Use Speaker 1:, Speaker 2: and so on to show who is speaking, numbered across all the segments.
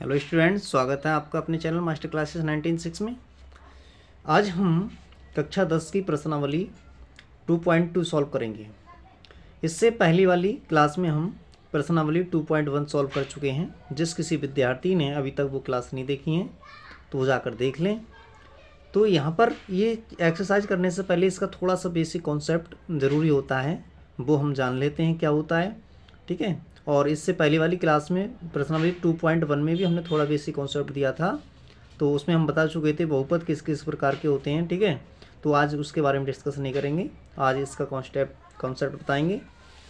Speaker 1: Hello students, स्वागत है आपका अपने चैनल मास्टर क्लासेस 19/6 में। आज हम कक्षा 10 की प्रश्नावली 2.2 सॉल्व करेंगे। इससे पहली वाली क्लास में हम प्रश्नावली 2.1 सॉल्व कर चुके हैं। जिस किसी विद्यार्थी ने अभी तक वो क्लास नहीं देखी है तो वो जाकर देख लें। तो यहाँ पर ये एक्सरसाइज करने से पहले इसका थोड़ा सा बेसिक कॉन्सेप्ट ज़रूरी होता है, वो हम जान लेते हैं क्या होता है। ठीक है। और इससे पहले वाली क्लास में प्रश्नावली 2.1 में भी हमने थोड़ा बेसिक कॉन्सेप्ट दिया था, तो उसमें हम बता चुके थे बहुपद किस किस प्रकार के होते हैं। ठीक है। तो आज उसके बारे में डिस्कस नहीं करेंगे, आज इसका कॉन्सेप्ट बताएंगे।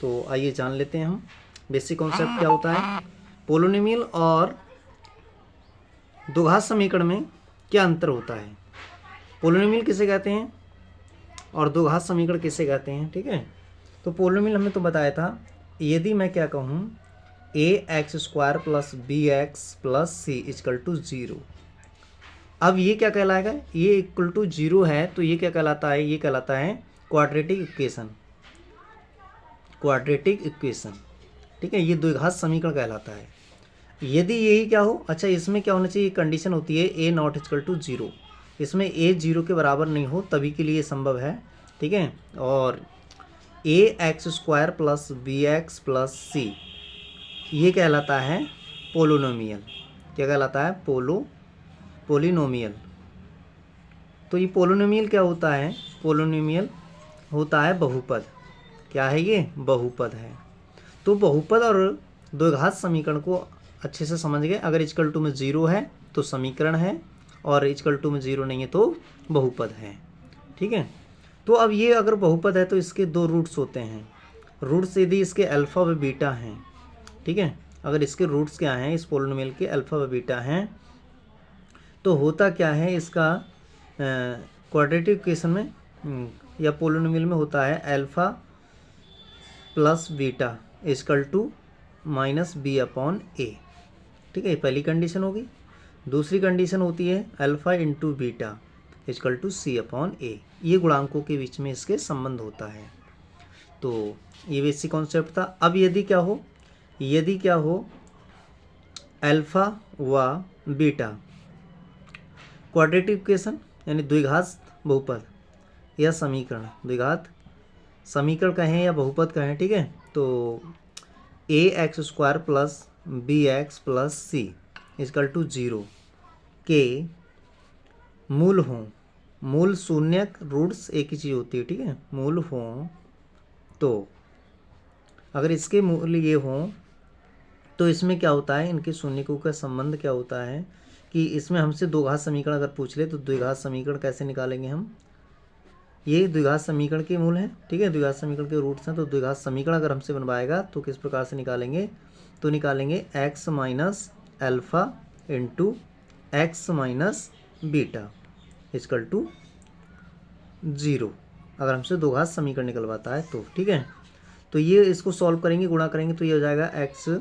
Speaker 1: तो आइए जान लेते हैं हम बेसिक कॉन्सेप्ट क्या होता है। पोलिनोमियल और द्विघात समीकरण में क्या अंतर होता है, पोलिनोमियल किसे कहते हैं और द्विघात समीकरण किसे कहते हैं। ठीक है। तो पोलिनोमियल हमने तो बताया था, यदि मैं क्या कहूँ ax² plus bx plus c equal to 0। अब ये क्या कहलाएगा, ये इक्वल टू 0 है तो ये क्या कहलाता है, ये कहलाता है क्वाड्रेटिक इक्वेशन। क्वाड्रेटिक इक्वेशन, ठीक है, ये द्विघात समीकरण कहलाता है। यदि यही क्या हो, अच्छा इसमें क्या होना चाहिए, कंडीशन होती है a नॉट इक्वल टू 0। इसमें a 0 के बराबर नहीं हो तभी के लिए संभव है। ठीक है। और ax² plus bx plus c ये कहलाता है पोलिनोमियल। क्या कहलाता है, पोलिनोमियल। तो ये पोलिनोमियल क्या होता है, पोलिनोमियल होता है बहुपद। क्या है ये, बहुपद है। तो बहुपद और द्विघात समीकरण को अच्छे से समझ गए। अगर इक्वल टू में 0 है तो समीकरण है, और इक्वल टू में 0 नहीं है तो बहुपद है। ठीक है। तो अब ये अगर बहुपद है तो इसके दो रूट्स होते हैं। रूट्स यदि इसके अल्फ़ा व बीटा हैं, ठीक है, अगर इसके रूट्स क्या हैं, इस पोलिनोमियल के अल्फ़ा व बीटा हैं, तो होता क्या है इसका क्वाड्रेटिक इक्वेशन में या पोलिनोमियल में होता है alpha plus beta equal to minus b upon a। ठीक है, पहली कंडीशन होगी। दूसरी कंडीशन होती है alpha into beta equal to c upon a। ये गुणांकों के बीच में इसके संबंध होता है। तो ये बेसिक कॉन्सेप्ट था। अब यदि क्या हो अल्फ़ा व बीटा क्वाड्रेटिक इक्वेशन यानी द्विघात बहुपद या समीकरण, द्विघात समीकरण कहें या बहुपद कहें, ठीक है, तो ax² plus bx plus c equal to 0 के मूल हों, मूल शून्यक रूट्स एक ही चीज़ होती है। ठीक है, मूल हों तो अगर इसके मूल ये हों तो इसमें क्या होता है, इनके शून्यकों का संबंध क्या होता है कि इसमें हमसे द्विघात समीकरण अगर पूछ ले तो द्विघात समीकरण कैसे निकालेंगे हम। ये द्विघात समीकरण के मूल हैं। ठीक है, द्विघात समीकरण के रूट्स हैं। तो द्विघात समीकरण अगर हमसे बनवाएगा तो किस प्रकार से निकालेंगे, तो निकालेंगे x minus alpha into x minus beta equal to 0। अगर हमसे द्विघात समीकरण निकलवाता है तो। ठीक है, तो ये इसको सॉल्व करेंगे, गुणा करेंगे तो ये हो जाएगा x²,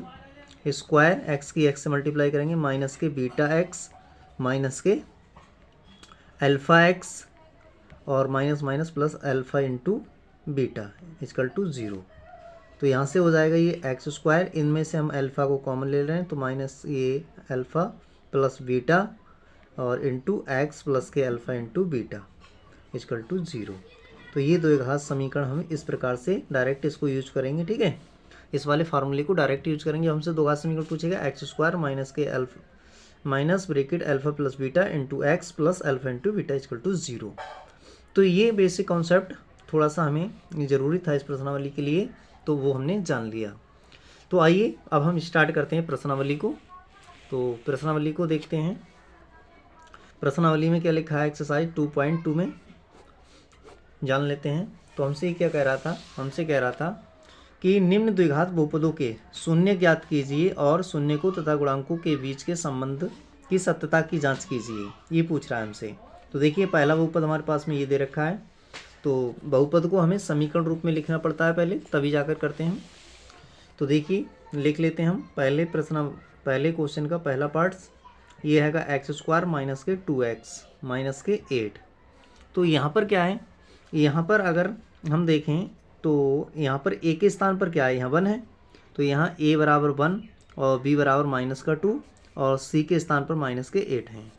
Speaker 1: x की x से मल्टीप्लाई करेंगे, माइनस के बीटा x माइनस के अल्फ़ा x और minus minus plus alpha into beta equal to 0। तो यहाँ से हो जाएगा ये x², इनमें से हम अल्फ़ा को कॉमन ले रहे हैं तो माइनस ये अल्फ़ा प्लस बीटा और इंटू एक्स प्लस के alpha into beta equal to 0। तो ये द्विघात समीकरण हम इस प्रकार से डायरेक्ट इसको यूज करेंगे। ठीक है, इस वाले फार्मूले को डायरेक्ट यूज करेंगे। हमसे द्विघात समीकरण पूछेगा x² माइनस के minus bracket alpha plus beta into x plus alpha into beta equal to 0। तो ये बेसिक कॉन्सेप्ट थोड़ा सा हमें ज़रूरी था इस प्रश्नावली के लिए, तो वो हमने जान लिया। तो आइए अब हम स्टार्ट करते हैं प्रश्नावली को। तो प्रश्नावली को देखते हैं। प्रश्नावली में क्या लिखा है, एक्सरसाइज 2.2 में जान लेते हैं। तो हमसे क्या कह रहा था, हमसे कह रहा था कि निम्न द्विघात बहुपदों के शून्य ज्ञात कीजिए और शून्यकों तथा गुणांकों के बीच के संबंध की सत्यता की जांच कीजिए, ये पूछ रहा है हमसे। तो देखिए पहला बहुपद हमारे पास में ये दे रखा है। तो बहुपद को हमें समीकरण रूप में लिखना पड़ता है पहले, तभी जाकर करते हैं। तो देखिए लिख लेते हैं हम पहले क्वेश्चन का पहला पार्ट। ये हैगा x² माइनस के 2x माइनस के 8। तो यहाँ पर क्या है, यहाँ पर अगर हम देखें तो यहाँ पर a के स्थान पर क्या है, यहाँ 1 है। तो यहाँ a बराबर 1 और b बराबर -2 और सी के स्थान पर माइनस के 8 हैं।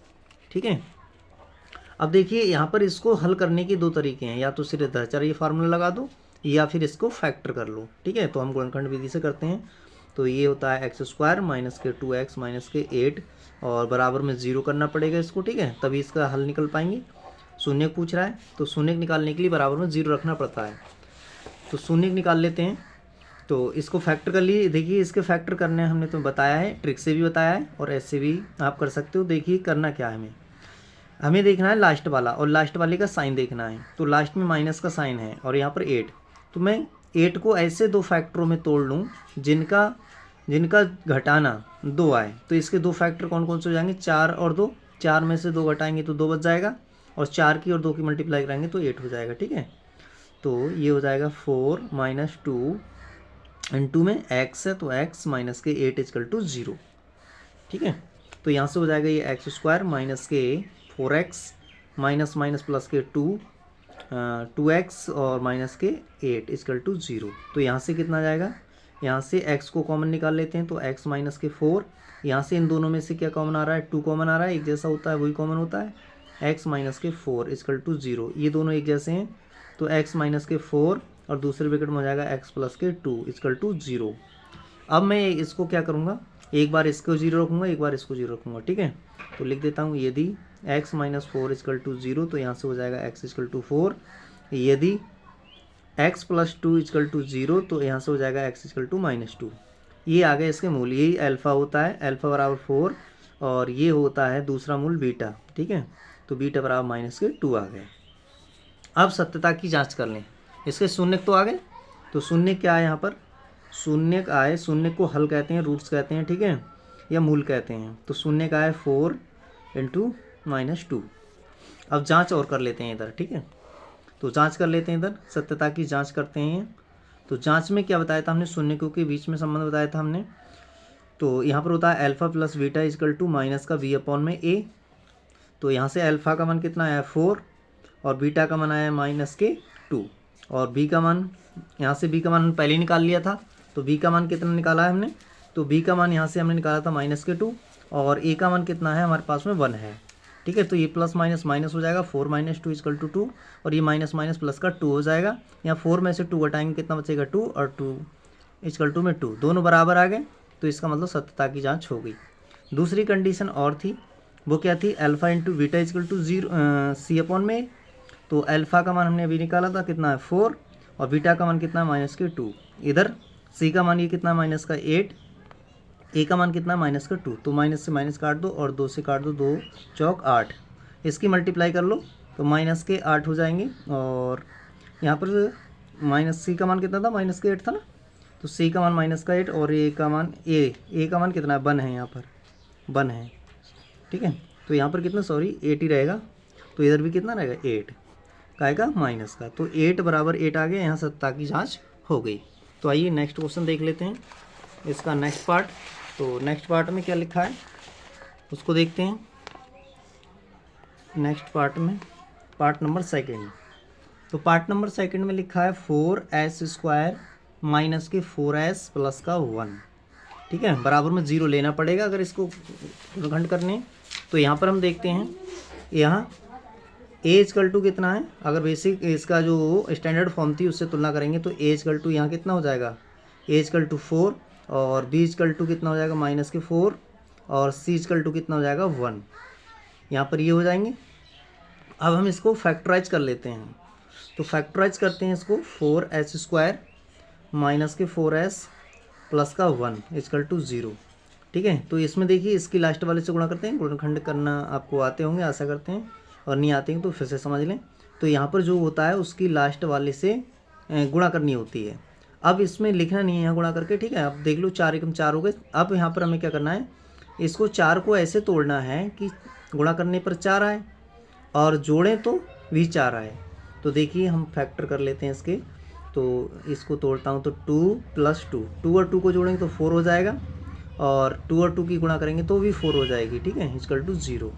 Speaker 1: ठीक है, अब देखिए यहाँ पर इसको हल करने के दो तरीके हैं, या तो सिर्फ दहचर्य फार्मूला लगा दो या फिर इसको फैक्टर कर लो। ठीक है, तो हम गुणनखंड विधि से करते हैं। तो ये होता है एक्स स्क्वायर माइनस के 2x माइनस के 8 और बराबर में 0 करना पड़ेगा इसको। ठीक है, तभी इसका हल निकल पाएंगे। शून्य पूछ रहा है तो शून्य निकालने के लिए बराबर में 0 रखना पड़ता है। तो शून्य निकाल लेते हैं। तो इसको फैक्टर कर लिए। देखिए इसके फैक्टर करने हमने तो बताया है, ट्रिक से भी बताया है और ऐसे भी आप कर सकते हो। देखिए करना क्या है, हमें देखना है लास्ट वाला, और लास्ट वाले का साइन देखना है। तो लास्ट में माइनस का साइन है और यहाँ पर 8, तो मैं 8 को ऐसे दो फैक्टरों में तोड़ लूँ जिनका घटाना 2 आए। तो इसके दो फैक्टर कौन कौन से हो जाएंगे, 4 और 2। 4 में से 2 घटाएंगे तो 2 बच जाएगा, और 4 की और 2 की मल्टीप्लाई कराएंगे तो 8 हो जाएगा। ठीक है, तो ये हो जाएगा 4 माइनस 2 इंटू में x है तो x माइनस के 8 इजकल टू 0। ठीक है, तो यहाँ से हो जाएगा ये एक्स स्क्वायर माइनस के 4x माइनस माइनस प्लस के 2x और माइनस के 8 इजकल टू 0। तो यहाँ से कितना जाएगा, यहाँ से x को कॉमन निकाल लेते हैं तो x माइनस के 4, यहाँ से इन दोनों में से क्या कॉमन आ रहा है, 2 कॉमन आ रहा है, एक जैसा होता है वही कॉमन होता है, x माइनस के 4 इजकल टू 0। ये दोनों एक जैसे हैं तो x माइनस के 4 और दूसरे ब्रैकेट में हो जाएगा x प्लस के 2 इजकल टू 0। अब मैं इसको क्या करूँगा, एक बार इसको 0 रखूँगा, एक बार इसको 0 रखूँगा। ठीक है, तो लिख देता हूँ यदि x माइनस 4 इजकल टू 0, तो यहाँ से हो जाएगा x इजकल टू 4। यदि x प्लस 2 इजकल टू 0, तो यहाँ से हो जाएगा x इजकल टू माइनस 2। ये आ गए इसके मूल, यही अल्फ़ा होता है, अल्फ़ा बराबर 4 और ये होता है दूसरा मूल बीटा। ठीक है, तो बीटा बराबर माइनस के 2 आ गए। अब सत्यता की जांच कर लें। इसके शून्य तो आ गए, तो शून्य क्या है यहाँ पर, शून्य आए, शून्य को हल कहते हैं, रूट्स कहते हैं। ठीक है, या मूल कहते हैं। तो शून्य का है 4 इंटू माइनस 2। अब जांच और कर लेते हैं इधर। ठीक है, तो जांच कर लेते हैं इधर, सत्यता की जांच करते हैं। तो जांच में क्या बताया था हमने, शून्य के बीच में संबंध बताया था हमने। तो यहाँ पर होता है alpha plus beta equal to minus का v अपॉन में a। तो यहाँ से अल्फ़ा का मान कितना आया 4 और बीटा का मान आया माइनस के 2, और b का मान, यहाँ से b का मान पहले ही निकाल लिया था। तो b का मान कितना निकाला है हमने, तो b का मान यहाँ से हमने निकाला था माइनस के 2, और a का मान कितना है हमारे पास में 1 है। ठीक है, तो ये प्लस माइनस माइनस हो जाएगा, 4 माइनस 2 इजकल टू 2, और ये माइनस माइनस प्लस का 2 हो जाएगा। यहाँ 4 में से 2 घटाएंगे कितना बचेगा 2, और 2 इजकल टू में 2, दोनों बराबर आ गए। तो इसका मतलब सत्यता की जांच हो गई। दूसरी कंडीशन और थी, वो क्या थी, alpha into beta equal to 0 C upon में। तो अल्फ़ा का मान हमने अभी निकाला था कितना है 4, और बीटा का मान कितना है माइनस के 2। इधर सी का मान ये कितना है माइनस का 8, ए का मान कितना है माइनस का 2। तो माइनस से माइनस काट दो और 2 से काट दो, 2 चौक 8, इसकी मल्टीप्लाई कर लो तो माइनस के 8 हो जाएंगे। और यहाँ पर माइनस सी का मान कितना था, माइनस के 8 था ना, तो सी का मान माइनस का 8 और ए का मान ए का मान कितना है 1 है, यहाँ पर 1 है। ठीक है, तो यहाँ पर कितना, सॉरी 8 ही रहेगा। तो इधर भी कितना रहेगा 8 का आएगा माइनस का, तो 8 बराबर 8 आ गया। यहाँ सत्ता की जांच हो गई। तो आइए नेक्स्ट क्वेश्चन देख लेते हैं, इसका नेक्स्ट पार्ट। तो नेक्स्ट पार्ट में क्या लिखा है उसको देखते हैं। नेक्स्ट पार्ट में पार्ट नंबर सेकेंड, तो पार्ट नंबर सेकेंड में लिखा है 4s स्क्वायर माइनस के 4s प्लस का 1। ठीक है, बराबर में 0 लेना पड़ेगा अगर इसको गुणनखंड करने। तो यहाँ पर हम देखते हैं, यहाँ a इजकल टू कितना है, अगर बेसिक इसका जो स्टैंडर्ड फॉर्म थी उससे तुलना करेंगे तो a इजकल टू यहाँ कितना हो जाएगा, a इजकल टू 4, और b इजकल टू कितना हो जाएगा माइनस के 4, और c इजकल टू कितना हो जाएगा 1। यहाँ पर ये हो जाएंगे। अब हम इसको फैक्टराइज कर लेते हैं। तो फैक्टराइज करते हैं इसको, 4s स्क्वायर माइनस के 4s प्लस का 1 इजकल टू 0। ठीक है, तो इसमें देखिए इसकी लास्ट वाले से गुणा करते हैं। गुणनखंड करना आपको आते होंगे, आशा करते हैं, और नहीं आते हैं तो फिर से समझ लें। तो यहाँ पर जो होता है उसकी लास्ट वाले से गुणा करनी होती है। अब इसमें लिखना नहीं है यहाँ गुणा करके। ठीक है, अब देख लो 4 एकम 4 हो गए। अब यहाँ पर हमें क्या करना है, इसको 4 को ऐसे तोड़ना है कि गुणा करने पर 4 आए और जोड़ें तो भी 4 आए। तो देखिए हम फैक्टर कर लेते हैं इसके। तो इसको तोड़ता हूँ तो 2 प्लस 2, 2 और 2 को जोड़ेंगे तो 4 हो जाएगा, और 2 और 2 की गुणा करेंगे तो भी 4 हो जाएगी। ठीक है, is equal to 0।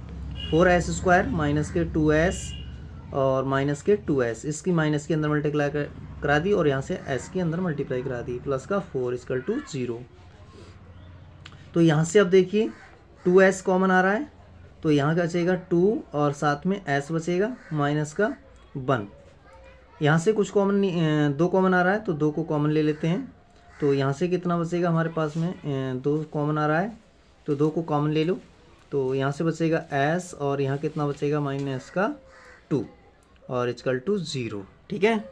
Speaker 1: 4s square minus के 2s और माइनस के 2s, इसकी माइनस के अंदर मल्टीप्लाई करा दी और यहाँ से s के अंदर मल्टीप्लाई करा दी, प्लस का 4 इजकल टू 0। तो यहाँ से अब देखिए 2s कॉमन आ रहा है तो यहाँ क्या बचेगा 2 और साथ में s बचेगा माइनस का 1। यहाँ से कुछ कॉमन नहीं, 2 कॉमन आ रहा है तो 2 को कॉमन ले लेते हैं। तो यहाँ से कितना बचेगा हमारे पास में 2 कॉमन आ रहा है तो 2 को कॉमन ले लो। तो यहाँ से बचेगा s और यहाँ कितना बचेगा माइनस का 2 और इक्वल टू 0। ठीक है,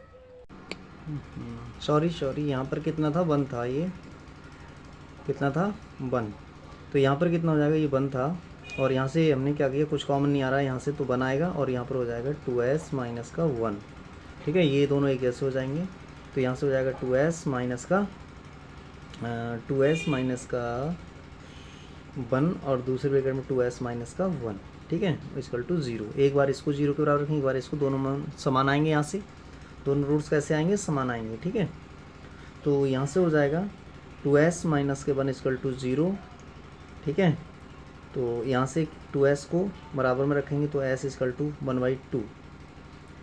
Speaker 1: सॉरी यहाँ पर कितना था 1 था, ये कितना था 1। तो यहाँ पर कितना हो जाएगा, ये 1 था और यहाँ से हमने क्या किया, कुछ कॉमन नहीं आ रहा है यहाँ से तो 1 आएगा और यहाँ पर हो जाएगा 2s माइनस का 1। ठीक है, ये दोनों एक जैसे हो जाएंगे तो यहाँ से हो जाएगा 2s माइनस का 1 और दूसरे ब्रैकेट में 2s माइनस का 1। ठीक है, इक्वल टू 0। एक बार इसको 0 के बराबर रखेंगे, एक बार इसको, दोनों में समान आएंगे। यहाँ से दोनों रूट्स कैसे आएंगे, समान आएंगे। ठीक है, तो यहाँ से हो जाएगा 2s माइनस के 1 इक्वल टू 0। ठीक है, तो यहाँ से 2s को बराबर में रखेंगे तो s इक्वल टू 1/2।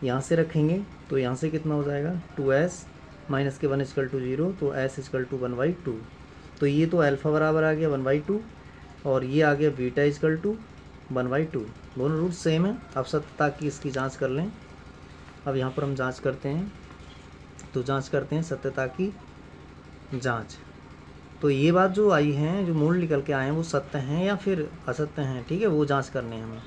Speaker 1: यहाँ से रखेंगे तो यहाँ से कितना हो जाएगा 2s माइनस के 1 इक्वल टू 0 तो s इक्वल टू 1/2। तो ये तो अल्फ़ा बराबर आ गया 1/2 और ये आ गया बीटा इक्वल टू 1/2। दोनों रूट सेम है। अब सत्यता की इसकी जांच कर लें। अब यहाँ पर हम जांच करते हैं, तो जांच करते हैं सत्यता की जांच। तो ये बात जो आई है, जो मूल निकल के आए हैं, वो सत्य हैं या फिर असत्य हैं। ठीक है, वो जांच करने हैं हमें।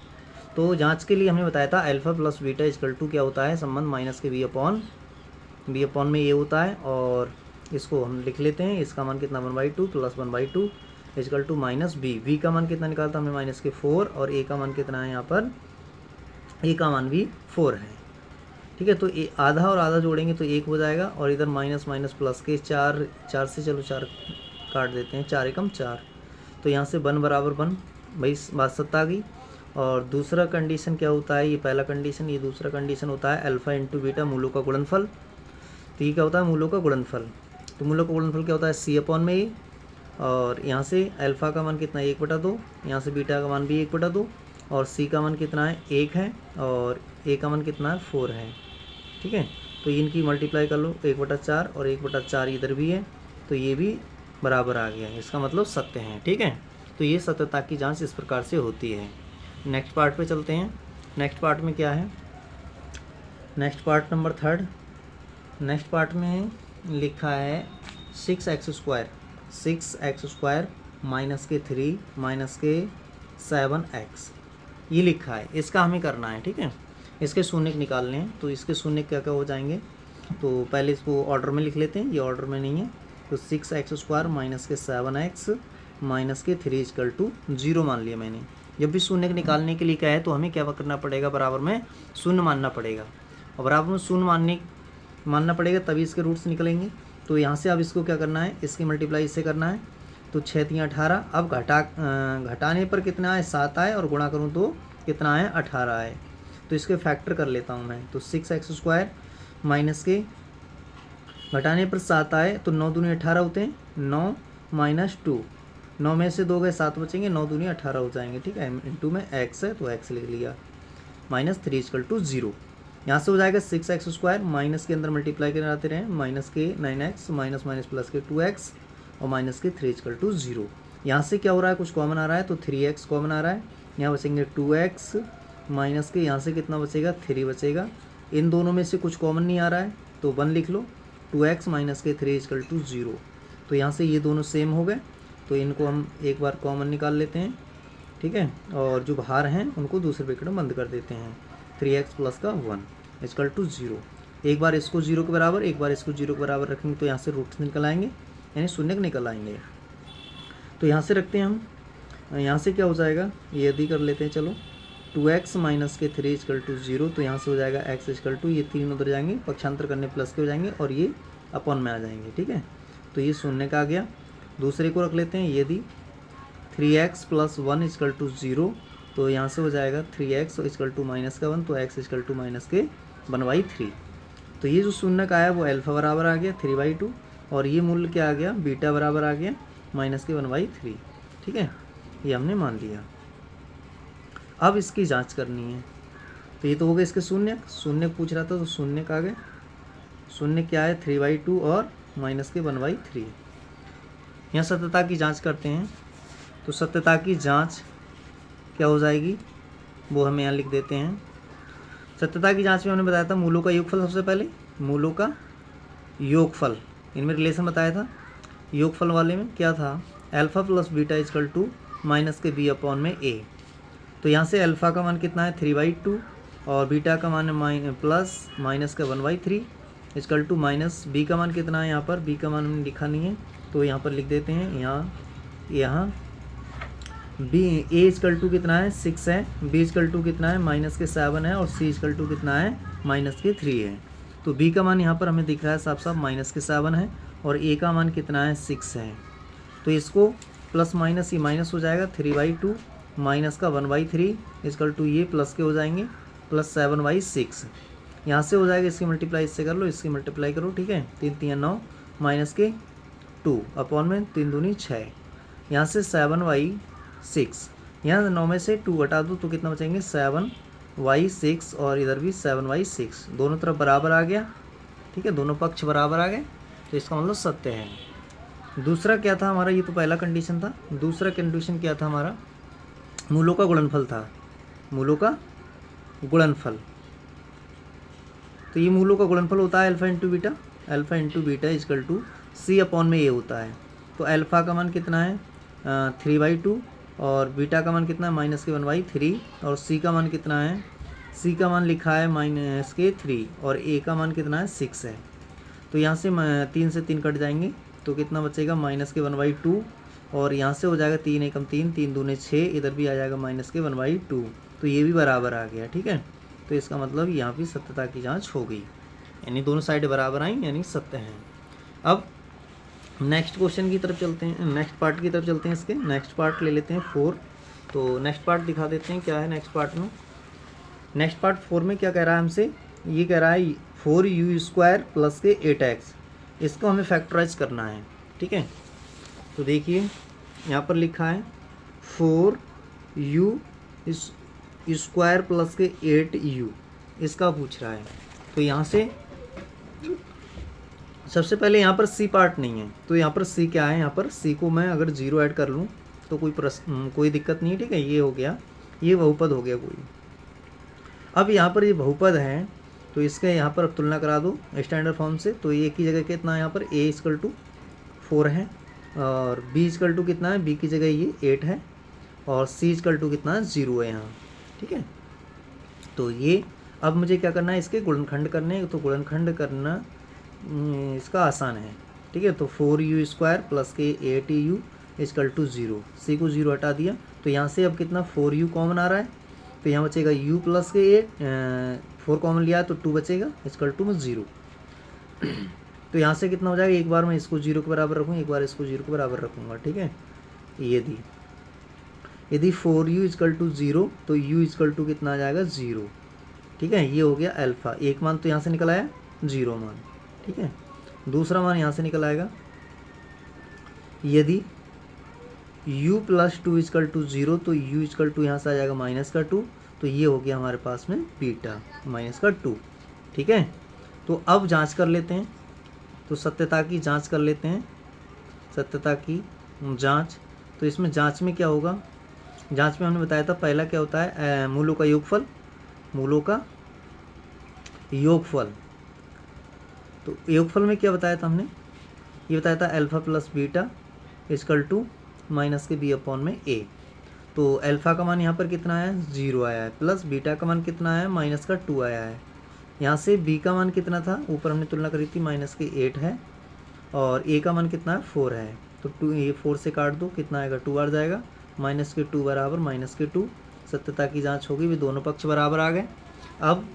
Speaker 1: तो जांच के लिए हमने बताया था alpha plus beta equal to क्या होता है, संबंध माइनस के बी अपॉन में ये होता है। और इसको हम लिख लेते हैं, इसका मान कितना 1/2 plus 1/2 equal to minus B का मान कितना निकालता हमने माइनस के 4 और ए का मान कितना है यहाँ पर, ए का मान भी 4 है। ठीक है, तो आधा और आधा जोड़ेंगे तो 1 हो जाएगा और इधर माइनस माइनस प्लस के 4 से चलो 4 काट देते हैं, 4 एकम 4। तो यहाँ से 1 बराबर 1, भाई बात सत्य आ गई। और दूसरा कंडीशन क्या होता है, ये पहला कंडीशन, ये दूसरा कंडीशन होता है अल्फ़ा इंटू बीटा मूलों का गुणनफल। तो ये क्या होता है, मूलों का गुणनफल। तो मूलों का गुणनफल क्या होता है, c अपॉन में ए। और यहाँ से अल्फ़ा का मान कितना 1/2, यहाँ से बीटा का मान भी 1/2 और c का मान कितना है 1 है और a का मान कितना है 4 है। ठीक है, तो इनकी मल्टीप्लाई कर लो 1/4 और 1/4 इधर भी है तो ये भी बराबर आ गया, इसका मतलब सत्य है। ठीक है, तो ये सत्यता की जांच इस प्रकार से होती है। नेक्स्ट पार्ट पे चलते हैं। नेक्स्ट पार्ट में क्या है, next part number 3। Next part में लिखा है 6x² माइनस के 3 माइनस के 7x, ये लिखा है। इसका हमें करना है। ठीक है, इसके शून्य निकालने हैं। तो इसके शून्य क्या क्या हो जाएंगे, तो पहले इसको ऑर्डर में लिख लेते हैं, ये ऑर्डर में नहीं है। तो 6x² माइनस के 7x माइनस के 3 इक्वल टू 0 मान लिया मैंने। जब भी शून्य निकालने के लिए क्या है तो हमें क्या करना पड़ेगा, बराबर में शून्य मानना पड़ेगा और बराबर में शून्य मानना पड़ेगा तभी इसके रूट्स निकलेंगे। तो यहाँ से अब इसको क्या करना है, इसकी मल्टीप्लाई इससे करना है। तो 6 3 18। अब घटाने पर कितना है 7 आए और गुणा करूँ तो कितना है 18 आए। तो इसके फैक्टर कर लेता हूँ मैं। तो 6x² माइनस के घटाने पर 7 आए तो 9 दूनी 18 होते हैं, 9 माइनस 2, 9 में से 2 गए 7 बचेंगे, 9 दूनी 18 हो जाएंगे। ठीक है, इंटू में x है तो x लिख लिया, माइनस 3 इक्वल टू 0। यहाँ से हो जाएगा 6x² माइनस के अंदर मल्टीप्लाई करते आते रहें, माइनस के 9x माइनस माइनस प्लस के 2x और माइनस के 3 इक्वल टू 0। यहाँ से क्या हो रहा है, कुछ कॉमन आ रहा है तो 3x कॉमन आ रहा है। यहाँ बचेंगे 2x माइनस के, यहाँ से कितना बचेगा 3 बचेगा। इन दोनों में से कुछ कॉमन नहीं आ रहा है तो 1 लिख लो। 2x माइनस के 3 इक्वल टू 0। तो यहाँ से ये दोनों सेम हो गए तो इनको हम एक बार कॉमन निकाल लेते हैं। ठीक है, और जो बाहर हैं उनको दूसरे ब्रैकेट में बंद कर देते हैं। 3x प्लस का 1 इक्वल टू 0। एक बार इसको 0 के बराबर, एक बार इसको 0 के बराबर रखेंगे तो यहाँ से रूट्स निकल आएंगे, यानी शून्य निकल आएंगे। तो यहाँ से रखते हैं हम, यहाँ से क्या हो जाएगा, ये यदि कर लेते हैं चलो। 2x माइनस के 3 इक्वल टू 0। तो यहाँ से हो जाएगा x इक्वल टू, ये 3 उधर जाएंगे, पक्षांतर करने प्लस के हो जाएंगे और ये अपॉन में आ जाएंगे। ठीक है, तो ये शून्य का आ गया। दूसरे को रख लेते हैं, यदि 3x प्लस 1 इक्वल टू 0। तो यहाँ से हो जाएगा 3x इक्वल टू माइनस का 1 तो x इक्वल टू माइनस के 1/3। तो ये जो शून्य का आया वो अल्फ़ा बराबर आ गया 3/2 और ये मूल्य क्या आ गया, बीटा बराबर आ गया माइनस के 1/3। ठीक है, ये हमने मान लिया। अब इसकी जांच करनी है। तो ये तो हो गया इसके शून्य पूछ रहा था तो शून्य का आ गया। शून्य क्या है 3/2 और माइनस के 1/3। यहाँ सत्यता की जांच करते हैं। तो सत्यता की जांच क्या हो जाएगी वो हम यहाँ लिख देते हैं। सत्यता की जांच में हमने बताया था मूलों का योगफल, सबसे पहले मूलों का योगफल, इनमें रिलेशन बताया था। योगफल वाले में क्या था, alpha plus beta equal to minus के बी अपॉन में ए। तो यहाँ से अल्फ़ा का मान कितना है 3/2 और बीटा का मान है प्लस माइनस का 1/3 इजकल टू माइनस बी का मान कितना है, यहाँ पर बी का मान हमने लिखा नहीं है तो यहाँ पर लिख देते हैं। यहाँ बी ए इजकल टू कितना है 6 है, बी इजकल टू कितना है माइनस के 7 है और सी इजकल टू कितना है माइनस के 3 है। तो बी का मान यहाँ पर हमें दिख रहा है साफ साफ माइनस के 7 है और ए का मान कितना है 6 है। तो इसको प्लस माइनस ये माइनस हो जाएगा 3/2 माइनस का 1/3 इजकल टू ये प्लस के हो जाएंगे प्लस 7/6। यहाँ से हो जाएगा, इसकी मल्टीप्लाई इससे कर लो, इसकी मल्टीप्लाई करो, ठीक है। 3 3 9 माइनस के 2 अपॉन में 3 दूनी 6, यहाँ से 7/6, यहाँ 9 में से 2 हटा दो तो कितना बचेंगे 7/6 और इधर भी 7/6, दोनों तरफ बराबर आ गया, ठीक है, दोनों पक्ष बराबर आ गए तो इसका मतलब सत्य है। दूसरा क्या था हमारा, ये तो पहला कंडीशन था। दूसरा कंडीशन क्या था हमारा, मूलों का गुणनफल था, मूलों का गुणनफल। तो ये मूलों का गुणनफल होता है alpha into beta, alpha into beta equal to C upon में ए होता है। तो अल्फ़ा का मान कितना है 3/2 और बीटा का मान कितना है माइनस के 1/3 और सी का मान कितना है, सी का मान लिखा है माइनस के 3 और ए का मान कितना है 6 है। तो यहाँ से 3 से 3 कट जाएंगे तो कितना बचेगा माइनस के 1/2 और यहाँ से हो जाएगा 3 एकम 3, 3 दूने 6, इधर भी आ जाएगा माइनस के 1/2, तो ये भी बराबर आ गया, ठीक है। तो इसका मतलब यहाँ भी सत्यता की जांच हो गई, यानी दोनों साइड बराबर आई यानी सत्य हैं। अब नेक्स्ट क्वेश्चन की तरफ चलते हैं, नेक्स्ट पार्ट की तरफ चलते हैं। इसके नेक्स्ट पार्ट ले लेते हैं 4। तो नेक्स्ट पार्ट दिखा देते हैं क्या है नेक्स्ट पार्ट में। नेक्स्ट पार्ट 4 में क्या कह रहा है हमसे, ये कह रहा है 4u² प्लस के 8x, इसको हमें फैक्टराइज करना है, ठीक है। तो देखिए यहाँ पर लिखा है 4u² प्लस के 8u, इसका पूछ रहा है। तो यहाँ से सबसे पहले यहाँ पर c पार्ट नहीं है, तो यहाँ पर c क्या है, यहाँ पर c को मैं अगर 0 ऐड कर लूँ तो कोई दिक्कत नहीं है, ठीक है। ये हो गया, ये बहुपद हो गया कोई। अब यहाँ पर ये बहुपद है तो इसके यहाँ पर अब तुलना करा दो स्टैंडर्ड फॉर्म से। तो ये की जगह कितना है, यहाँ पर a इक्वल टू 4 है और b इक्वल टू कितना है, b की जगह ये 8 है और c इक्वल टू कितना है 0 है यहाँ, ठीक है। तो ये अब मुझे क्या करना है, इसके गुणनखंड करने हैं। तो गुणनखंड करना इसका आसान है, ठीक है। तो 4u² प्लस के 8u इक्वल टू 0, c को 0 हटा दिया तो यहाँ से अब कितना 4u कॉमन आ रहा है तो यहाँ बचेगा u प्लस के 4 कॉमन लिया है तो 2 बचेगा इक्वल टू में 0। तो यहाँ से कितना हो जाएगा, एक बार मैं इसको 0 के बराबर रखूँ, एक बार इसको 0 के बराबर रखूँगा, ठीक है। यदि 4u इक्वल टू 0 तो u इक्वल टू कितना आ जाएगा 0, ठीक है। ये हो गया अल्फ़ा, एक मान तो यहाँ से निकल आया 0 मान, ठीक है। दूसरा मान यहाँ से निकल आएगा, यदि u प्लस 2 इक्वल टू 0 तो u इक्वल टू यहाँ से आ जाएगा माइनस का 2, तो ये हो गया हमारे पास में बीटा माइनस का 2, ठीक है। तो अब जांच कर लेते हैं, तो सत्यता की जांच कर लेते हैं, सत्यता की जांच। तो इसमें जांच में क्या होगा, जांच में हमने बताया था पहला क्या होता है मूलों का योगफल, मूलों का योगफल। तो योगफल में क्या बताया था हमने, ये बताया था alpha plus beta equal to minus के बी अपॉन में ए। तो अल्फ़ा का मान यहाँ पर कितना आया है 0 आया है, प्लस बीटा का मान कितना आया है माइनस का 2 आया है। यहाँ से बी का मान कितना था, ऊपर हमने तुलना करी थी माइनस के 8 है और ए का मान कितना है 4 है। तो 2 ये 4 से काट दो, कितना आएगा 2 बार जाएगा, माइनस के 2 बराबर माइनस के 2। सत्यता की जांच होगी, भी दोनों पक्ष बराबर आ गए। अब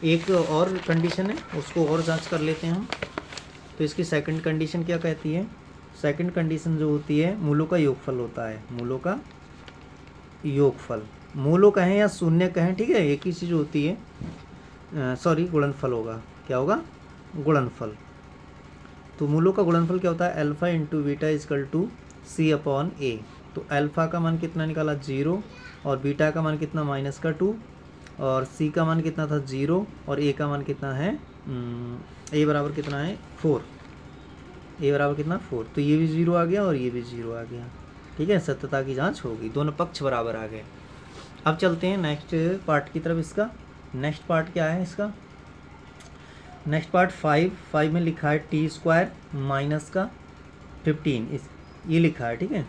Speaker 1: एक और कंडीशन है, उसको और जांच कर लेते हैं हम। तो इसकी सेकंड कंडीशन क्या कहती है, सेकंड कंडीशन जो होती है मूलों का योगफल होता है, मूलों का योगफल, मूलों कहें या शून्य कहें, ठीक है, एक ही चीज़ होती है। सॉरी गुणनफल होगा, क्या होगा गुणनफल। तो मूलों का गुणनफल क्या होता है, alpha into beta equal to C upon A. तो अल्फ़ा का मान कितना निकाला 0 और बीटा का मान कितना माइनस का 2 और सी का मान कितना था 0 और ए का मान कितना है ए बराबर कितना है 4, ए बराबर कितना 4। तो ये भी 0 आ गया और ये भी 0 आ गया। ठीक है, सत्यता की जांच होगी, दोनों पक्ष बराबर आ गए। अब चलते हैं नेक्स्ट पार्ट की तरफ। इसका नेक्स्ट पार्ट क्या है? इसका नेक्स्ट पार्ट 5 में लिखा है t² माइनस का 15, इस ये लिखा है, ठीक है,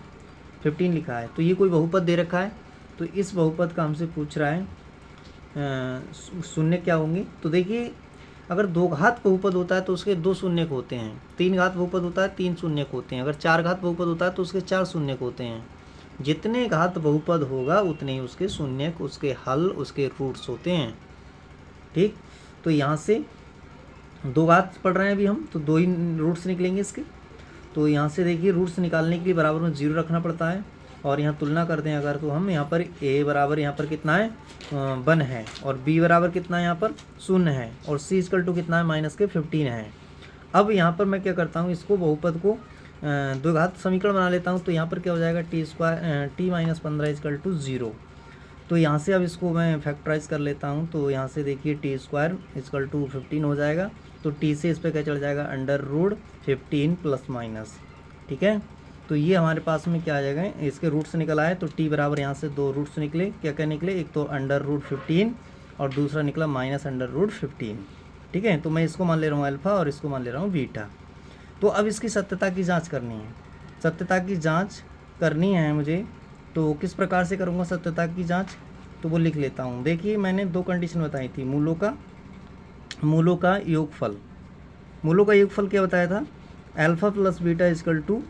Speaker 1: 15 लिखा है। तो ये कोई बहुपद दे रखा है, तो इस बहुपद का हमसे पूछ रहा है शून्य क्या होंगे। तो देखिए, अगर 2 घात बहुपद होता है तो उसके 2 शून्यक होते हैं, 3 घात बहुपद होता है 3 शून्यक होते हैं, अगर 4 घात बहुपद होता है तो उसके 4 शून्यक होते हैं। जितने घात बहुपद होगा उतने ही उसके शून्यक, उसके हल, उसके रूट्स होते हैं। ठीक, तो यहाँ से 2 घात पढ़ रहे हैं अभी हम, तो 2 ही रूट्स निकलेंगे इसके। तो यहाँ से देखिए, रूट्स निकालने के लिए बराबर में 0 रखना पड़ता है, और यहाँ तुलना करते हैं अगर, तो हम यहाँ पर a बराबर यहाँ पर कितना है 1 है, और b बराबर कितना है यहाँ पर 0 है, और c इक्वल टू कितना है -15 है। अब यहाँ पर मैं क्या करता हूँ, इसको बहुपद को 2 घात समीकरण बना लेता हूँ। तो यहाँ पर क्या हो जाएगा t² t-15 इक्वल टू 0। तो यहाँ से अब इसको मैं फैक्टराइज कर लेता हूँ। तो यहाँ से देखिए t² इक्वल टू 15 हो जाएगा, तो t से इस पर क्या चल जाएगा √15 प्लस माइनस। ठीक है, तो ये हमारे पास में क्या आ जाएगा, इसके रूट्स निकल आए। तो t बराबर यहाँ से 2 रूट्स निकले, क्या क्या निकले, एक तो √15 और दूसरा निकला -√15। ठीक है, तो मैं इसको मान ले रहा हूँ अल्फ़ा और इसको मान ले रहा हूँ बीटा। तो अब इसकी सत्यता की जांच करनी है, सत्यता की जांच करनी है मुझे। तो किस प्रकार से करूँगा सत्यता की जांच, तो वो लिख लेता हूँ। देखिए, मैंने 2 कंडीशन बताई थी, मूलों का योगफल। मूलों का योगफल क्या बताया था, alpha plus beta equal to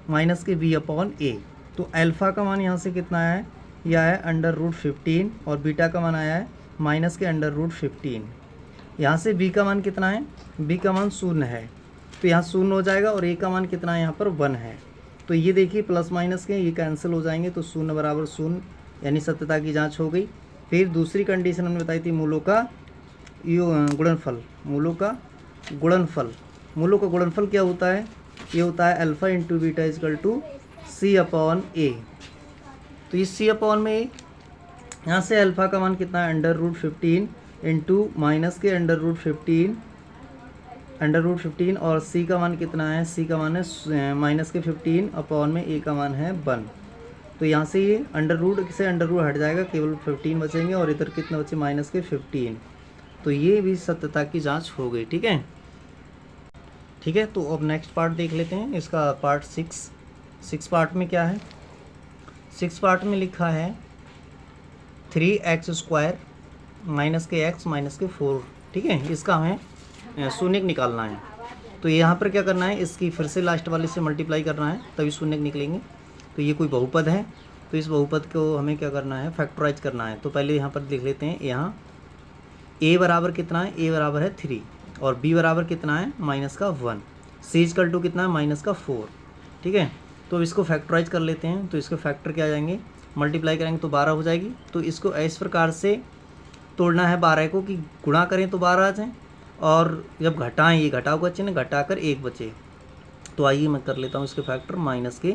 Speaker 1: -b/a। तो अल्फ़ा का मान यहाँ से कितना है, यह है √15, और बीटा का मान आया है -√15। यहाँ से b का मान कितना है, b का मान 0 है, तो यहाँ 0 हो जाएगा, और a का मान कितना है, यहाँ पर 1 है। तो ये देखिए प्लस माइनस के ये कैंसिल हो जाएंगे, तो 0 बराबर 0, यानी सत्यता की जांच हो गई। फिर दूसरी कंडीशन हमने बताई थी मूलों का गुणनफल। मूलों का गुणनफल क्या होता है, ये होता है alpha into beta equal to c/a। तो इस c/a, यहाँ से अल्फ़ा का मान कितना है √15 इंटू माइनस के √15 और c का मान कितना है, c का मान है -15 में a का मान है 1। तो यहाँ से ये √ से √ हट जाएगा, केवल 15 बचेंगे, और इधर कितना बचे -15। तो ये भी सत्यता की जांच हो गई। ठीक है, तो अब नेक्स्ट पार्ट देख लेते हैं, इसका पार्ट 6 पार्ट में क्या है। 6 पार्ट में लिखा है 3x² -4। ठीक है, इसका हमें शून्यक निकालना है। तो यहाँ पर क्या करना है, इसकी फिर से लास्ट वाले से मल्टीप्लाई करना है, तभी शून्यक निकलेंगे। तो ये कोई बहुपद है, तो इस बहुपद को हमें क्या करना है, फैक्टराइज करना है। तो पहले यहाँ पर लिख लेते हैं, यहाँ a बराबर कितना है, a बराबर है 3, और b बराबर कितना है -1, c इक्वल टू कितना है -4। ठीक है, तो इसको फैक्टराइज कर लेते हैं। तो इसके फैक्टर क्या आ जाएंगे, मल्टीप्लाई करेंगे तो 12 हो जाएगी। तो इसको इस प्रकार से तोड़ना है 12 को, कि गुणा करें तो 12 आ जाए, और जब घटाएं, ये घटाव का चिन्ह घटाकर 1 बचे। तो आइए मैं कर लेता हूँ इसके फैक्टर, माइनस के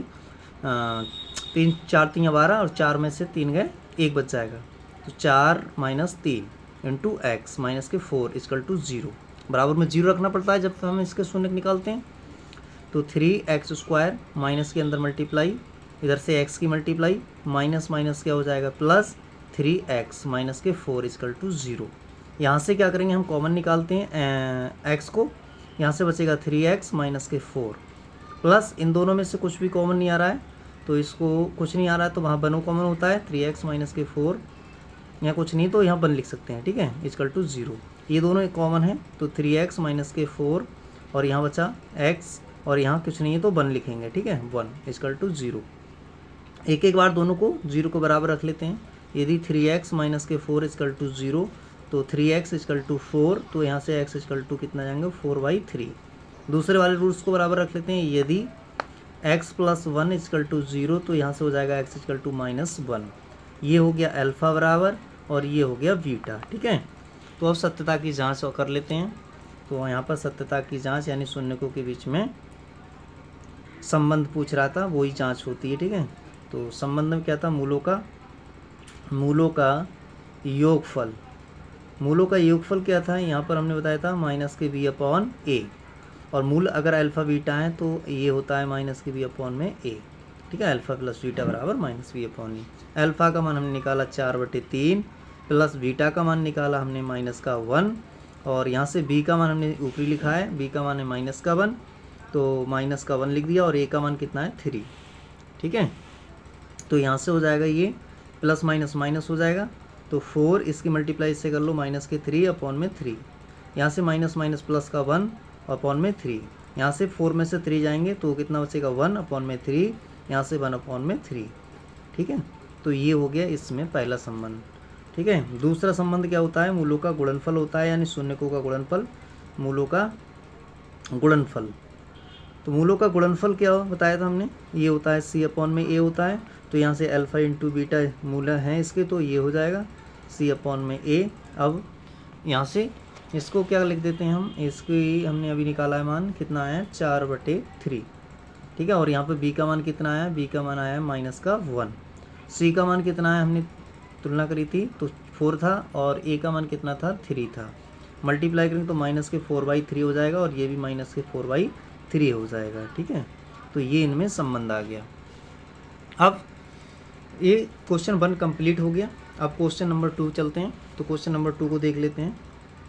Speaker 1: 3 4 3 12, और 4 में से 3 गए, 1 बच जाएगा। तो 4 - 3 इंटू x -4 इक्वल टू 0। बराबर में 0 रखना पड़ता है जब हम इसके शून्यक निकालते हैं। तो 3x² माइनस के अंदर मल्टीप्लाई, इधर से x की मल्टीप्लाई, माइनस माइनस क्या हो जाएगा प्लस 3x -4 इक्वल टू 0। यहाँ से क्या करेंगे, हम कॉमन निकालते हैं x को, यहाँ से बचेगा 3x -4 प्लस, इन दोनों में से कुछ भी कॉमन नहीं आ रहा है, तो इसको कुछ नहीं आ रहा है तो वहाँ बनो कॉमन होता है, 3x -4, यहाँ कुछ नहीं तो यहाँ 1 लिख सकते हैं। ठीक है, इक्वल टू 0, ये दोनों एक कॉमन है, तो 3x -4, और यहाँ बचा x, और यहाँ कुछ नहीं है तो 1 लिखेंगे। ठीक है, 1 इक्वल टू 0। एक एक बार दोनों को 0 को बराबर रख लेते हैं। यदि 3x -4 इक्वल टू 0, तो 3x इक्वल टू 4, तो यहाँ से x इक्वल टू कितना जाएंगे 4/3। दूसरे वाले रूट्स को बराबर रख लेते हैं। यदि x + 1 इक्वल टू 0, तो यहाँ से हो जाएगा x इक्वल टू -1। ये हो गया अल्फ़ा बराबर, और ये हो गया बीटा। ठीक है, तो अब सत्यता की जांच कर लेते हैं। तो यहाँ पर सत्यता की जांच यानी शून्यकों के बीच में संबंध पूछ रहा था, वही जांच होती है। ठीक है, तो संबंध में क्या था, मूलों का योगफल। मूलों का योगफल क्या था, यहाँ पर हमने बताया था -b/a, और मूल अगर अल्फ़ा बीटा है तो ये होता है -b/a। ठीक है। अल्फ़ा प्लस बीटा बराबर minus b upon a. Alpha का मान हमने निकाला 4/3 प्लस बीटा का मान निकाला हमने माइनस का 1, और यहाँ से बी का मान हमने ऊपरी लिखा है, बी का मान है माइनस का 1, तो माइनस का 1 लिख दिया, और ए का मान कितना है 3, ठीक है। तो यहाँ से हो जाएगा ये प्लस माइनस माइनस हो जाएगा, तो 4 इसकी मल्टीप्लाई इससे कर लो माइनस के 3 अपॉन में 3, यहाँ से माइनस माइनस प्लस का 1 अपॉन में 3, यहाँ से 4 में से 3 जाएंगे तो कितना बचेगा 1 अपॉन में 3, यहाँ से 1 अपॉन में 3, ठीक है। तो ये हो गया इसमें पहला संबंध, ठीक है। दूसरा संबंध क्या होता है, मूलों का गुणनफल होता है, यानी शून्यकों का गुणनफल, मूलों का गुणनफल। तो मूलों का गुणनफल क्या बताया था हमने, ये होता है सी अपॉन में ए होता है, तो यहाँ से अल्फ़ा इंटू बीटा मूल हैं इसके, तो ये हो जाएगा सी अपॉन में ए। अब यहाँ से इसको क्या लिख देते हैं हम, इसकी हमने अभी निकाला है मान कितना आया 4/3, ठीक है। और यहाँ पे बी का मान कितना आया, बी का मान आया है माइनस का 1, सी का मान कितना है हमने तुलना करी थी तो 4 था, और ए का मान कितना था 3 था। मल्टीप्लाई करेंगे तो माइनस के 4/3 हो जाएगा, और ये भी माइनस के 4/3 हो जाएगा, ठीक है। तो ये इनमें संबंध आ गया। अब ये क्वेश्चन 1 कंप्लीट हो गया। अब क्वेश्चन नंबर 2 चलते हैं, तो क्वेश्चन नंबर 2 को देख लेते हैं।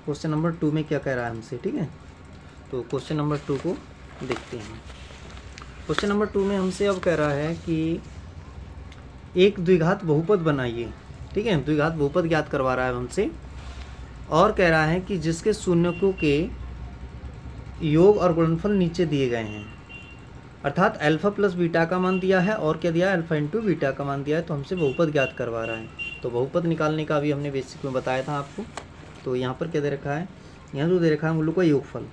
Speaker 1: क्वेश्चन नंबर 2 में क्या कह रहा है हमसे, ठीक है। तो क्वेश्चन नंबर 2 को देखते हैं। क्वेश्चन नंबर 2 में हमसे अब कह रहा है कि एक द्विघात बहुपद बनाइए, ठीक है। द्विघात बहुपद ज्ञात करवा रहा है हमसे, और कह रहा है कि जिसके शून्यकों के योग और गुणनफल नीचे दिए गए हैं, अर्थात अल्फ़ा प्लस बीटा का मान दिया है, और क्या दिया है अल्फ़ा इंटू बीटा का मान दिया है, तो हमसे बहुपद ज्ञात करवा रहा है। तो बहुपद निकालने का अभी हमने बेसिक में बताया था आपको। तो यहाँ पर क्या दे रखा है, यहाँ जो दे रखा है मूलों का योगफल,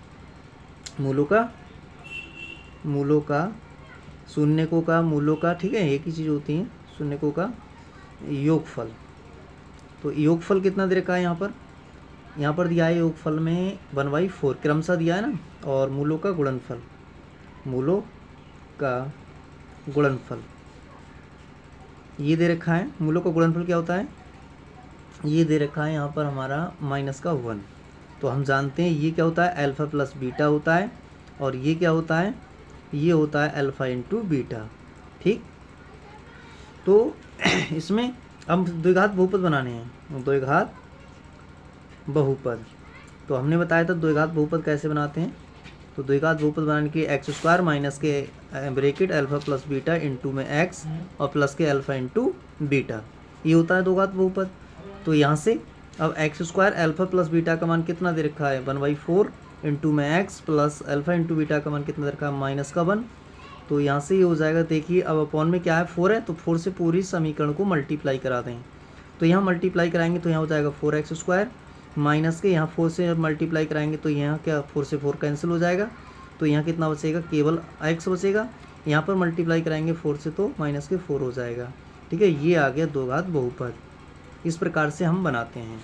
Speaker 1: मूलों का शून्यकों का मूलों का, ठीक है, एक ही चीज़ होती है, शून्यकों का योगफल। तो योगफल कितना दे रखा है यहाँ पर दिया है योगफल में 1/4 क्रमशः दिया है ना, और मूलों का गुणनफल, मूलों का गुणनफल ये दे रखा है। मूलों का गुणनफल क्या होता है, ये दे रखा है यहाँ पर हमारा माइनस का 1। तो हम जानते हैं ये क्या होता है अल्फ़ा प्लस बीटा होता है, और ये क्या होता है, ये होता है अल्फ़ा इंटू बीटा, ठीक। तो इसमें अब द्विघात बहुपद बनाने हैं, द्विघात बहुपद। तो हमने बताया था द्विघात बहुपद कैसे बनाते हैं। तो द्विघात बहुपद बनाने के x² माइनस के bracket alpha plus beta into में x और प्लस के अल्फ़ा इंटू बीटा, ये होता है द्विघात बहुपद। तो यहाँ से अब x² अल्फ़ा प्लस बीटा का मान कितना दे रखा है 1/4 इंटू में x plus alpha into beta का मान कितना दे रखा है माइनस का 1। तो यहाँ से ये हो जाएगा, देखिए अब अपॉन में क्या है 4 है, तो 4 से पूरी समीकरण को मल्टीप्लाई करा दें। तो यहाँ मल्टीप्लाई कराएंगे तो यहाँ हो जाएगा 4x² माइनस के यहाँ 4 से मल्टीप्लाई कराएंगे तो यहाँ क्या 4 से 4 कैंसिल हो जाएगा, तो यहाँ कितना बचेगा केवल x बचेगा। यहाँ पर मल्टीप्लाई कराएंगे 4 से तो माइनस के 4 हो जाएगा, ठीक है। ये आ गया द्विघात बहुपद। इस प्रकार से हम बनाते हैं।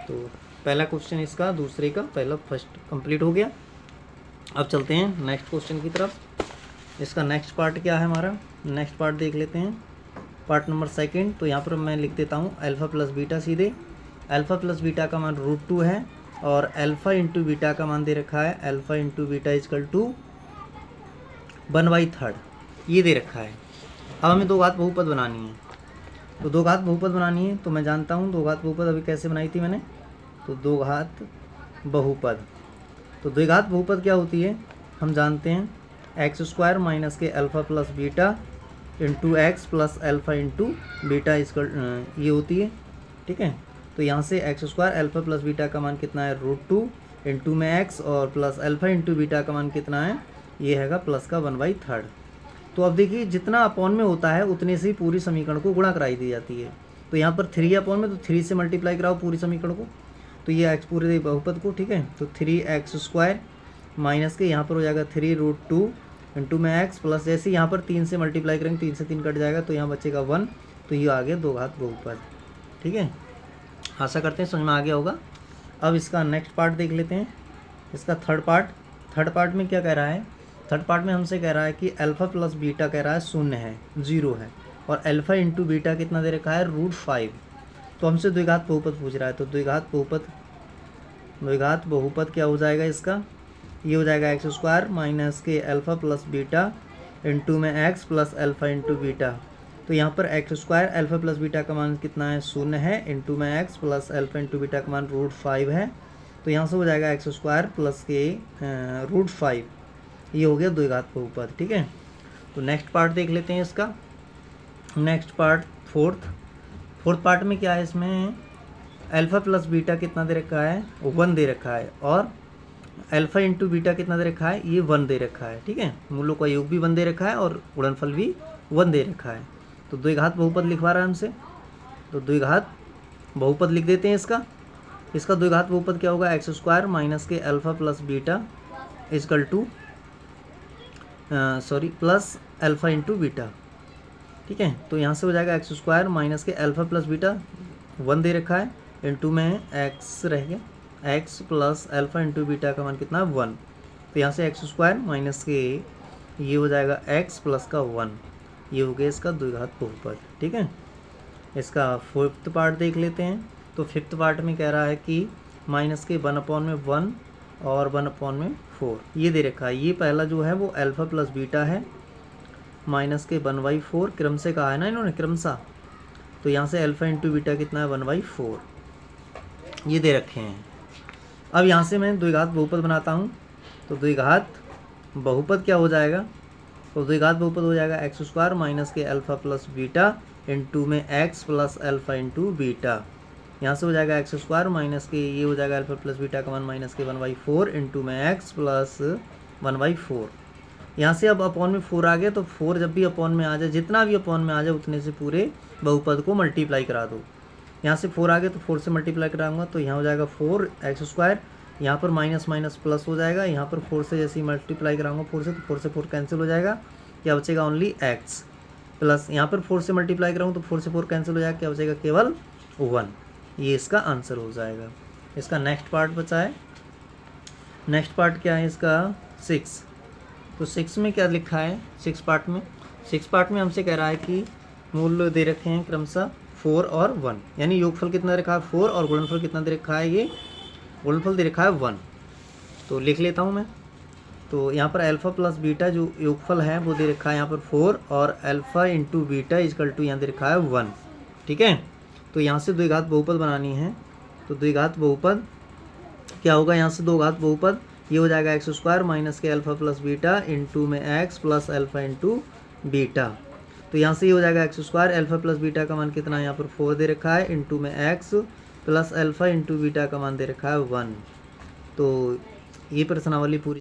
Speaker 1: तो पहला क्वेश्चन इसका, दूसरे का पहला फर्स्ट कंप्लीट हो गया। अब चलते हैं नेक्स्ट क्वेश्चन की तरफ। इसका नेक्स्ट पार्ट क्या है हमारा, नेक्स्ट पार्ट देख लेते हैं, पार्ट नंबर 2। तो यहाँ पर मैं लिख देता हूँ अल्फ़ा प्लस बीटा सीधे। अल्फ़ा प्लस बीटा का मान √2 है, और अल्फ़ा इंटू बीटा का मान दे रखा है alpha into beta equal to 1/3, ये दे रखा है। अब हमें द्विघात बहुपद बनानी है। तो द्विघात बहुपद बनानी है, तो मैं जानता हूँ द्विघात बहुपद अभी कैसे बनाई थी मैंने। तो द्विघात बहुपद, तो द्विघात बहुपद क्या होती है हम जानते हैं, x² माइनस के alpha plus beta into x plus alpha into beta इसका ये होती है, ठीक है। तो यहाँ से x² अल्फ़ा प्लस बीटा का मान कितना है √2 इंटू में x और प्लस अल्फ़ा इंटू बीटा का मान कितना है, ये हैगा प्लस का 1/3। तो अब देखिए जितना अपॉन में होता है उतने से ही पूरी समीकरण को गुणा कराई दी जाती है। तो यहाँ पर 3 अपॉन में, तो 3 से मल्टीप्लाई कराओ पूरी समीकरण को, तो ये x पूरे बहुपद को, ठीक है। तो 3x² माइनस के यहाँ पर हो जाएगा 3√2 इंटू में x प्लस, जैसे यहाँ पर 3 से मल्टीप्लाई करेंगे 3 से 3 कट जाएगा तो यहाँ बचेगा 1। तो ये आ गया द्विघात बहुपद, ठीक है। आशा करते हैं समझ में आ गया होगा। अब इसका नेक्स्ट पार्ट देख लेते हैं, इसका थर्ड पार्ट में क्या कह रहा है। थर्ड पार्ट में हमसे कह रहा है कि अल्फ़ा प्लस बीटा कह रहा है 0 है, 0 है, और अल्फ़ा इंटू बीटा कितना दे रखा है √5। तो हमसे द्विघात बहुपद पूछ रहा है। तो द्विघात बहुपद क्या हो जाएगा इसका, ये हो जाएगा x² माइनस के अल्फ़ा प्लस बीटा इंटू में x plus alpha into beta. तो यहाँ पर x square alpha plus beta का मान कितना है, 0 है, इंटू में x plus alpha into beta का मान √5 है। तो यहाँ से हो जाएगा एक्स स्क्वायर प्लस के √5, ये हो गया द्विघात बहुपद। ठीक है, तो नेक्स्ट पार्ट देख लेते हैं इसका। नेक्स्ट पार्ट फोर्थ पार्ट में क्या है, इसमें अल्फ़ा प्लस बीटा कितना दे रखा है, 1 दे रखा है, और अल्फ़ा इंटू बीटा कितना दे रखा है, ये 1 दे रखा है। ठीक है, मूलों का योग भी 1 दे रखा है और गुणनफल भी 1 दे रखा है। तो द्विघात बहुपद लिखवा रहा है हमसे, तो द्विघात बहुपद लिख देते हैं इसका द्विघात बहुपद क्या होगा, एक्स स्क्वायर माइनस के alpha plus beta equal to plus alpha into beta. ठीक है, तो यहाँ से हो जाएगा एक्स स्क्वायर माइनस के अल्फ़ा प्लस बीटा 1 दे रखा है, इंटू में एक्स रह गया, x plus alpha into beta का मान कितना है, 1। तो यहाँ से एक्स स्क्वायर माइनस के ये हो जाएगा एक्स प्लस का 1, ये हो गया इसका द्विघात बहुपद। ठीक है, इसका फिफ्थ पार्ट देख लेते हैं। तो फिफ्थ पार्ट में कह रहा है कि माइनस के 1/1 और 1/4 ये दे रखा है। ये पहला जो है वो अल्फ़ा प्लस बीटा है, माइनस के 1/4 क्रम से कहा है ना इन्होंने, क्रमशः। तो यहाँ से अल्फ़ा इंटू बीटा कितना है, 1/4 ये दे रखे हैं। अब यहाँ से मैं द्विघात बहुपद बनाता हूँ। तो द्विघात बहुपद क्या हो जाएगा, तो द्विघात बहुपद हो जाएगा एक्स स्क्वायर माइनस के अल्फ़ा प्लस बीटा इंटू में x plus alpha into beta. यहाँ से हो जाएगा एक्स स्क्वायर माइनस के ये हो जाएगा अल्फ़ा प्लस बीटा का मान माइनस के 1/4 इंटू में एक्स प्लस 1/4। यहाँ से अब अपॉन में 4 आ गया, तो 4 जब भी अपॉन में आ जाए, जितना भी अपॉन में आ जाए उतने से पूरे बहुपद को मल्टीप्लाई करा दो। यहाँ से 4 आ गया तो 4 से मल्टीप्लाई कराऊंगा, तो यहाँ हो जाएगा 4 एक्स स्क्वायर, यहाँ पर माइनस माइनस प्लस हो जाएगा, यहाँ पर 4 से जैसे ही मल्टीप्लाई कराऊंगा 4 से, तो 4 से 4 कैंसिल हो जाएगा, क्या बचेगा ओनली एक्स, प्लस यहाँ पर 4 से मल्टीप्लाई कराऊँ तो 4 से 4 कैंसिल हो जाएगा, क्या बचेगा केवल 1। ये इसका आंसर हो जाएगा। इसका नेक्स्ट पार्ट बचा है। नेक्स्ट पार्ट क्या है इसका, 6। तो 6 में क्या लिखा है, 6 पार्ट में हमसे कह रहा है कि मूल्य दे रखे हैं क्रमशः 4 और 1, यानी योगफल कितना रखा है 4 और गुणनफल कितना दे रखा है, ये गुणनफल दे रखा है 1। तो लिख लेता हूँ मैं। तो यहाँ पर अल्फ़ा प्लस बीटा जो योगफल है वो दे रखा है यहाँ पर 4 और alpha into beta equal to यहाँ दे रखा है 1। ठीक है, तो यहाँ से द्विघात बहुपद बनानी है। तो द्विघात बहुपद क्या होगा, यहाँ से द्विघात बहुपद ये हो जाएगा एक्स स्क्वायर माइनस के अल्फ़ा प्लस बीटा इंटू में x plus alpha into beta. तो यहाँ से ये हो जाएगा x square alpha plus beta का मान कितना है, यहाँ पर 4 दे रखा है, इंटू में x plus alpha into beta का मान दे रखा है 1। तो ये प्रश्नावली पूरी